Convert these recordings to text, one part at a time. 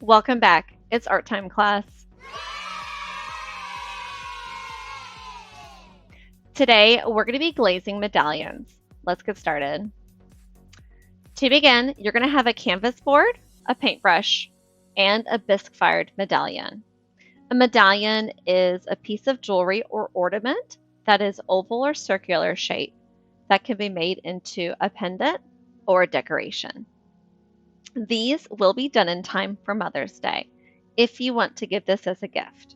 Welcome back. It's art time class. Today, we're going to be glazing medallions. Let's get started. To begin, you're going to have a canvas board, a paintbrush, and a bisque-fired medallion. A medallion is a piece of jewelry or ornament that is oval or circular shape that can be made into a pendant or a decoration. These will be done in time for Mother's Day if you want to give this as a gift.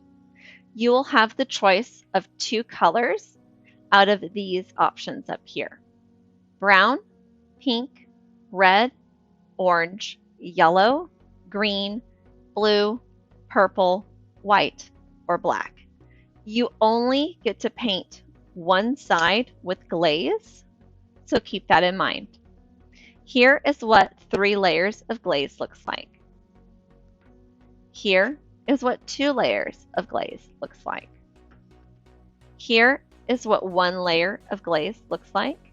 You will have the choice of 2 colors out of these options up here: brown, pink, red, orange, yellow, green, blue, purple, white, or black. You only get to paint one side with glaze, so keep that in mind. Here is what 3 layers of glaze looks like. Here is what 2 layers of glaze looks like. Here is what 1 layer of glaze looks like.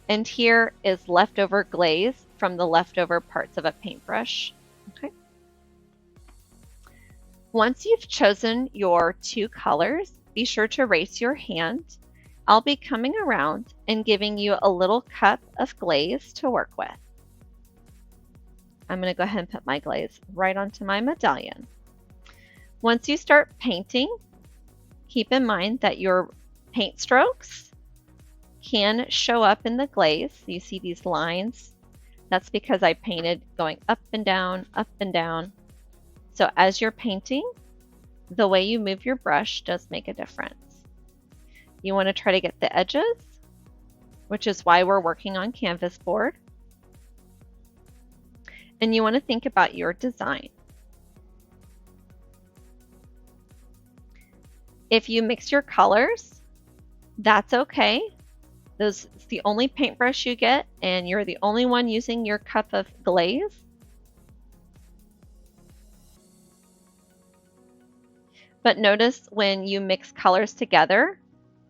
And here is leftover glaze from the leftover parts of a paintbrush. Okay. Once you've chosen your 2 colors, be sure to raise your hand. I'll be coming around and giving you a little cup of glaze to work with. I'm going to go ahead and put my glaze right onto my medallion. Once you start painting, keep in mind that your paint strokes can show up in the glaze. You see these lines? That's because I painted going up and down, up and down. So as you're painting, the way you move your brush does make a difference. You want to try to get the edges, which is why we're working on canvas board. And you want to think about your design. If you mix your colors, that's okay. It's the only paintbrush you get, and you're the only one using your cup of glaze. But notice when you mix colors together,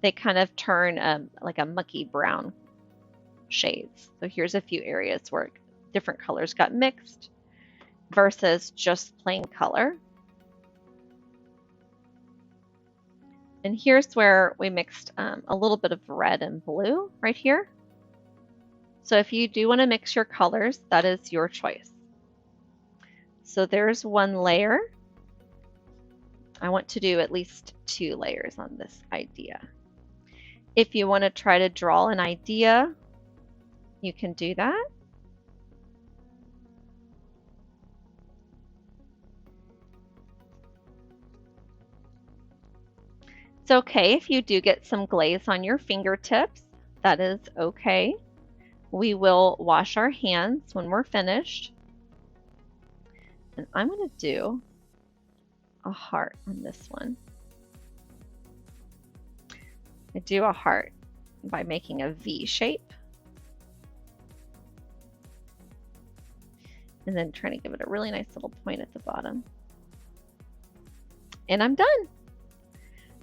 they kind of turn like a mucky brown shades. So here's a few areas where different colors got mixed versus just plain color. And here's where we mixed a little bit of red and blue right here. So if you do want to mix your colors, that is your choice. So there's 1 layer. I want to do at least 2 layers on this idea. If you want to try to draw an idea, you can do that. It's okay if you do get some glaze on your fingertips. That is okay. We will wash our hands when we're finished. And I'm going to do a heart on this one. I do a heart by making a V shape. And then trying to give it a really nice little point at the bottom. And I'm done.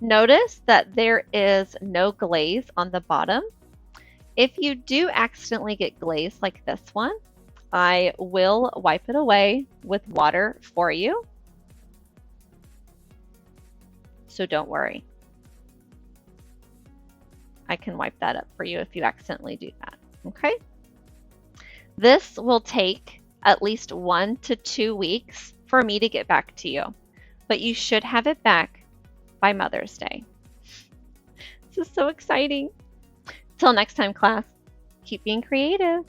Notice that there is no glaze on the bottom. If you do accidentally get glaze like this one, I will wipe it away with water for you. So don't worry. I can wipe that up for you if you accidentally do that. Okay? This will take at least 1 to 2 weeks for me to get back to you, but you should have it back by Mother's Day. This is so exciting. Till next time, class, keep being creative.